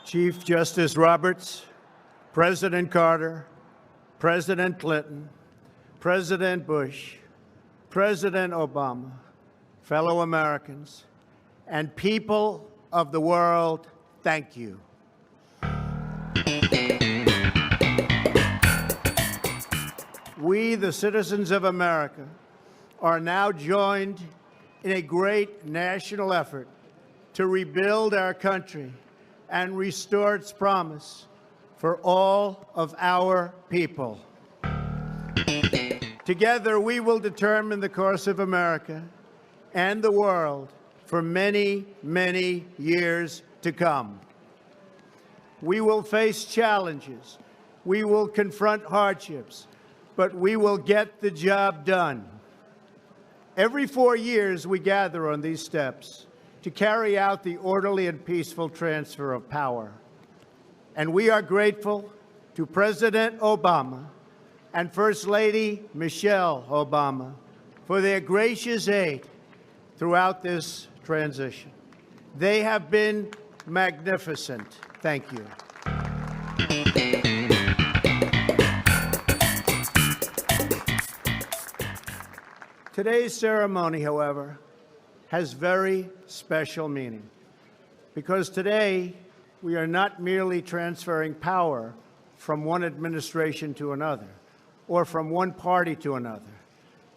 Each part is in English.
Chief Justice Roberts, President Carter, President Clinton, President Bush, President Obama, fellow Americans, and people of the world, thank you. We, the citizens of America, are now joined in a great national effort to rebuild our country and restore its promise for all of our people. Together, we will determine the course of America and the world for many, many years to come. We will face challenges. We will confront hardships, but we will get the job done. Every 4 years, we gather on these steps to carry out the orderly and peaceful transfer of power. And we are grateful to President Obama and First Lady Michelle Obama for their gracious aid throughout this transition. They have been magnificent. Thank you. Today's ceremony, however, has very special meaning, because today we are not merely transferring power from one administration to another or from one party to another,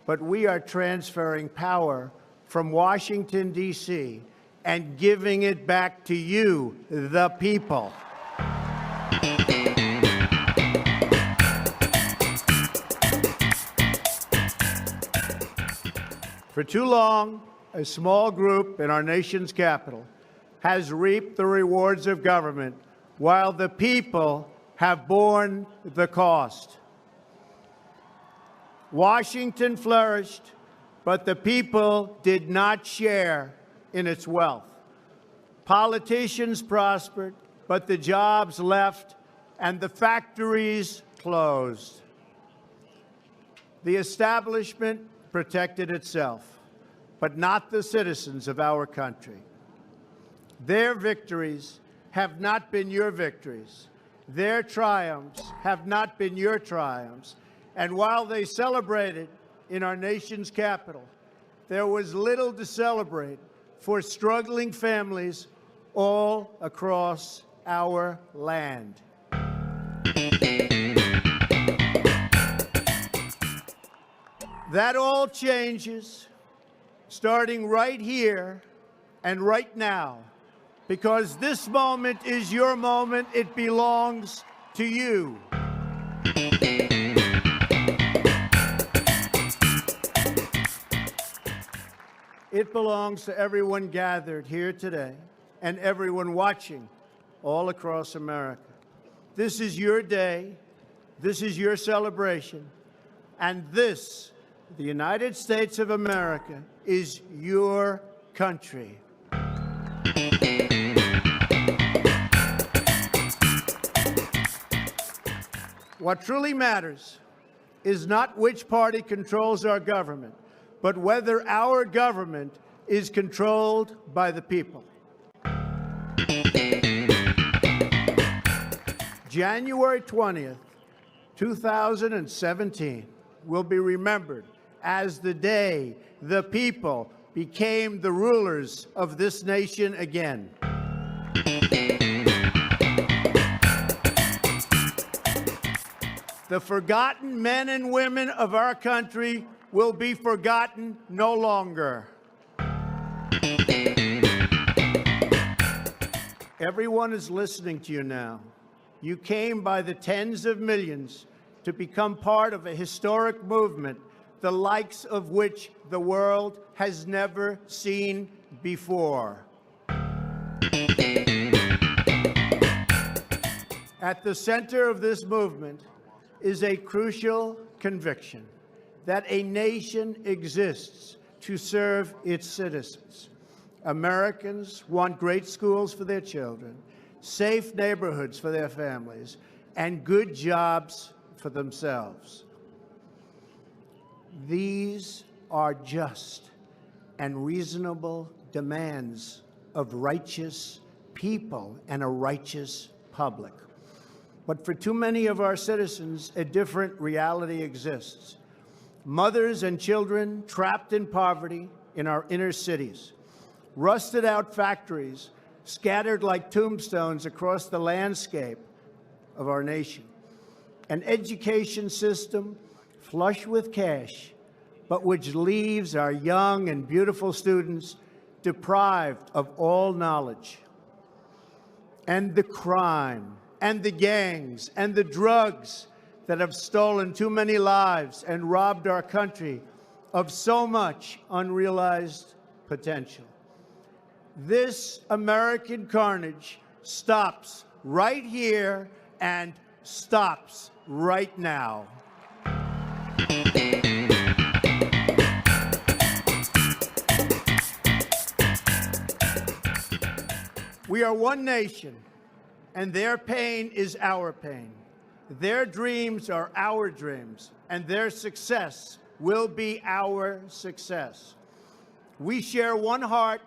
but we are transferring power from Washington, D.C., and giving it back to you, the people. For too long, a small group in our nation's capital has reaped the rewards of government while the people have borne the cost. Washington flourished, but the people did not share in its wealth. Politicians prospered, but the jobs left and the factories closed. The establishment protected itself, but not the citizens of our country. Their victories have not been your victories. Their triumphs have not been your triumphs. And while they celebrated in our nation's capital, there was little to celebrate for struggling families all across our land. That all changes starting right here and right now, because this moment is your moment. It belongs to you. It belongs to everyone gathered here today and everyone watching all across America. This is your day. This is your celebration. And this, the United States of America, is your country. What truly matters is not which party controls our government, but whether our government is controlled by the people. January 20th, 2017 will be remembered as the day the people became the rulers of this nation again. The forgotten men and women of our country will be forgotten no longer. Everyone is listening to you now. You came by the tens of millions to become part of a historic movement, the likes of which the world has never seen before. At the center of this movement is a crucial conviction that a nation exists to serve its citizens. Americans want great schools for their children, safe neighborhoods for their families, and good jobs for themselves. These are just and reasonable demands of righteous people and a righteous public. But for too many of our citizens, a different reality exists. Mothers and children trapped in poverty in our inner cities, rusted out factories scattered like tombstones across the landscape of our nation, an education system flush with cash, but which leaves our young and beautiful students deprived of all knowledge. And the crime, and the gangs, and the drugs that have stolen too many lives and robbed our country of so much unrealized potential. This American carnage stops right here and stops right now. We are one nation, and their pain is our pain. Their dreams are our dreams, and their success will be our success. We share one heart,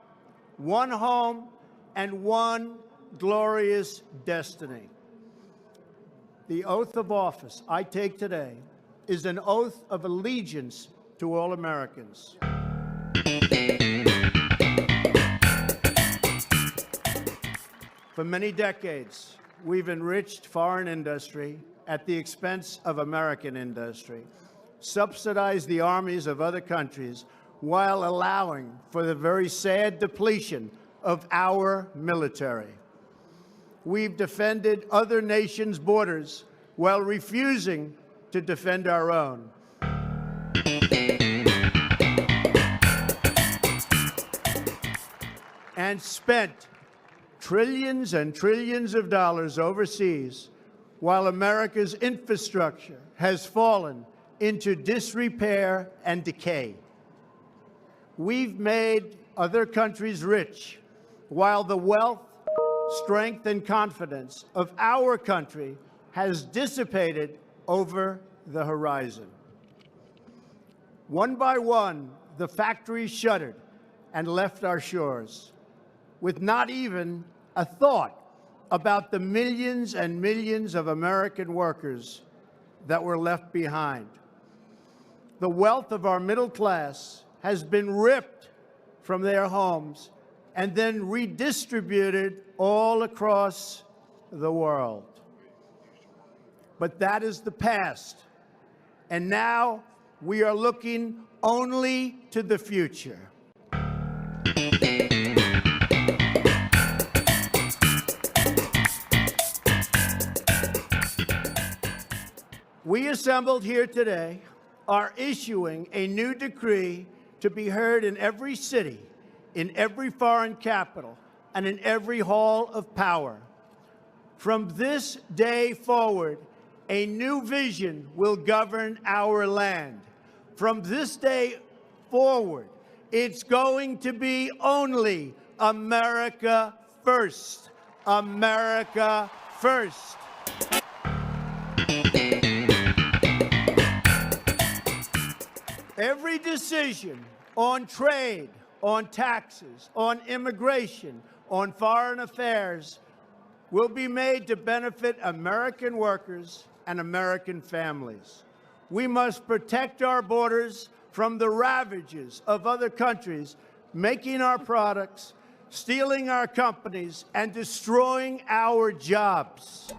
one home, and one glorious destiny. The oath of office I take today is an oath of allegiance to all Americans. For many decades, we've enriched foreign industry at the expense of American industry, subsidized the armies of other countries while allowing for the very sad depletion of our military. We've defended other nations' borders while refusing to defend our own. And spent trillions and trillions of dollars overseas while America's infrastructure has fallen into disrepair and decay. We've made other countries rich while the wealth, strength, and confidence of our country has dissipated over the horizon. One by one, the factories shuttered and left our shores, with not even a thought about the millions and millions of American workers that were left behind. The wealth of our middle class has been ripped from their homes and then redistributed all across the world. But that is the past, and now we are looking only to the future. We assembled here today are issuing a new decree to be heard in every city, in every foreign capital, and in every hall of power. From this day forward, a new vision will govern our land. From this day forward, it's going to be only America first. America first. Every decision on trade, on taxes, on immigration, on foreign affairs will be made to benefit American workers and American families. We must protect our borders from the ravages of other countries, making our products, stealing our companies, and destroying our jobs.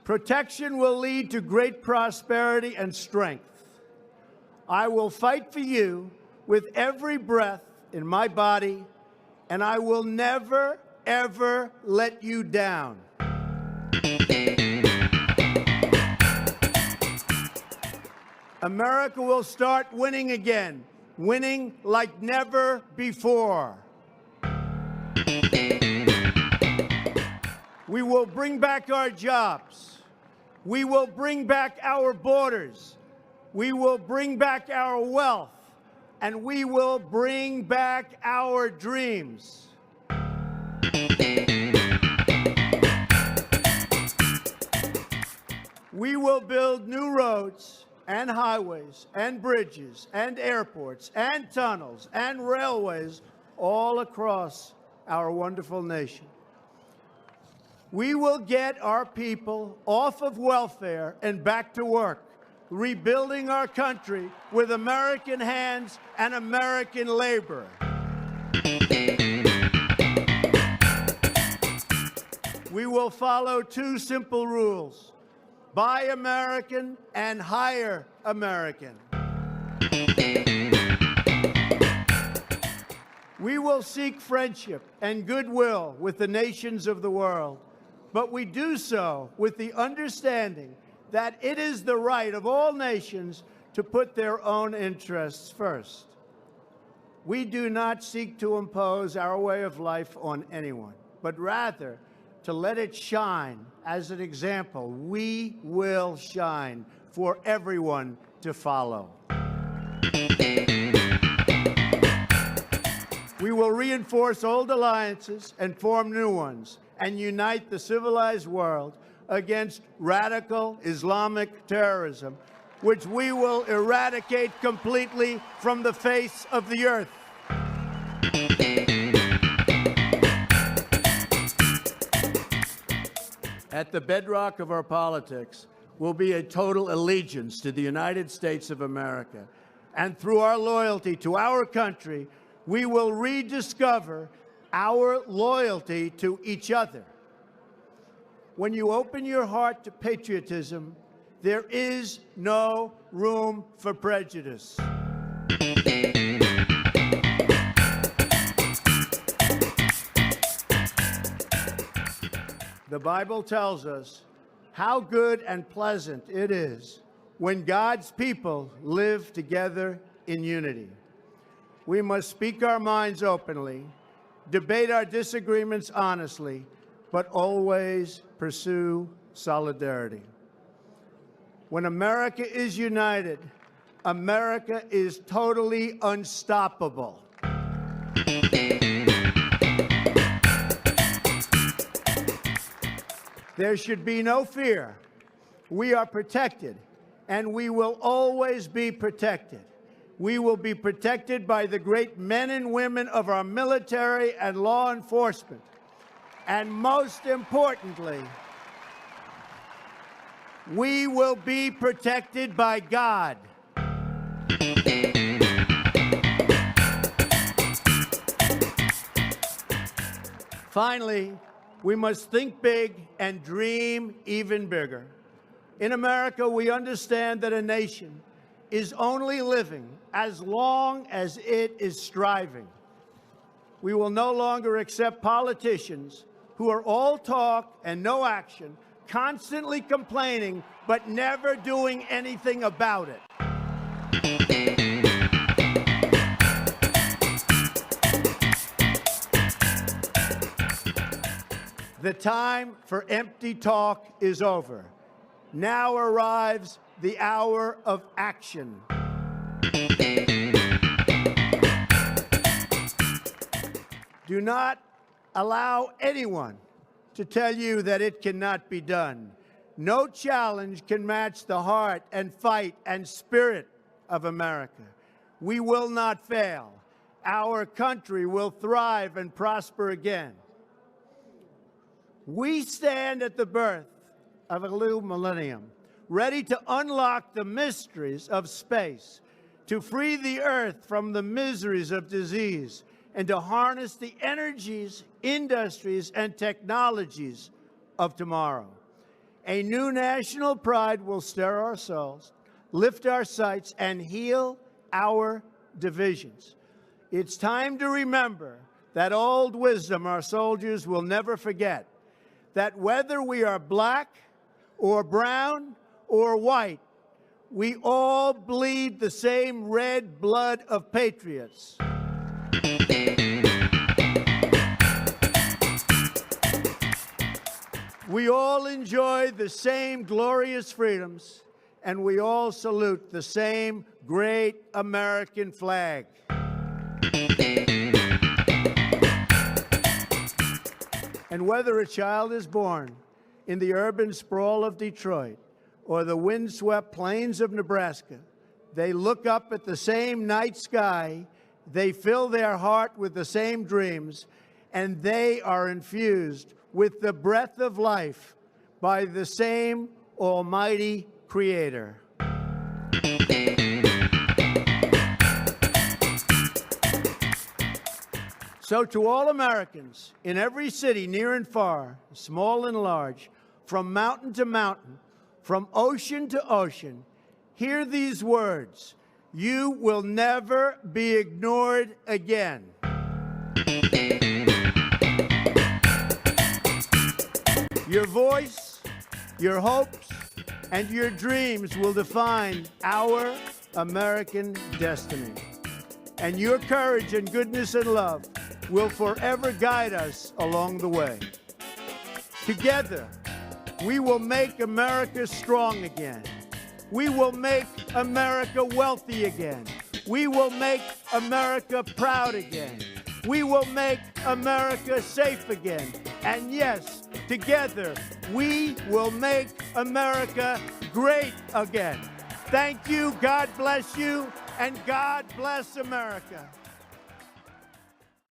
Protection will lead to great prosperity and strength. I will fight for you with every breath in my body, and I will never, ever let you down. America will start winning again, winning like never before. We will bring back our jobs. We will bring back our borders. We will bring back our wealth. And we will bring back our dreams. We will build new roads and highways and bridges and airports and tunnels and railways all across our wonderful nation. We will get our people off of welfare and back to work, rebuilding our country with American hands and American labor. We will follow two simple rules: buy American and hire American. We will seek friendship and goodwill with the nations of the world, but we do so with the understanding that it is the right of all nations to put their own interests first. We do not seek to impose our way of life on anyone, but rather to let it shine as an example. We will shine for everyone to follow. We will reinforce old alliances and form new ones and unite the civilized world against radical Islamic terrorism, which we will eradicate completely from the face of the earth. At the bedrock of our politics will be a total allegiance to the United States of America. And through our loyalty to our country, we will rediscover our loyalty to each other. When you open your heart to patriotism, there is no room for prejudice. The Bible tells us how good and pleasant it is when God's people live together in unity. We must speak our minds openly, debate our disagreements honestly, but always pursue solidarity. When America is united, America is totally unstoppable. There should be no fear. We are protected, and we will always be protected. We will be protected by the great men and women of our military and law enforcement. And most importantly, we will be protected by God. Finally, we must think big and dream even bigger. In America, we understand that a nation is only living as long as it is striving. We will no longer accept politicians who are all talk and no action, constantly complaining but never doing anything about it. The time for empty talk is over. Now arrives the hour of action. Do not allow anyone to tell you that it cannot be done. No challenge can match the heart and fight and spirit of America. We will not fail. Our country will thrive and prosper again. We stand at the birth of a new millennium, ready to unlock the mysteries of space, to free the earth from the miseries of disease, and to harness the energies, industries, and technologies of tomorrow. A new national pride will stir our souls, lift our sights, and heal our divisions. It's time to remember that old wisdom our soldiers will never forget, that whether we are black or brown or white, we all bleed the same red blood of patriots. We all enjoy the same glorious freedoms, and we all salute the same great American flag. And whether a child is born in the urban sprawl of Detroit or the windswept plains of Nebraska. They look up at the same night sky, they fill their heart with the same dreams, and they are infused with the breath of life by the same Almighty Creator. So to all Americans in every city, near and far, small and large, from mountain to mountain, from ocean to ocean, hear these words: you will never be ignored again. Your voice, your hopes, and your dreams will define our American destiny. And your courage and goodness and love will forever guide us along the way. Together, we will make America strong again. We will make America wealthy again. We will make America proud again. We will make America safe again. And yes, together, we will make America great again. Thank you, God bless you, and God bless America.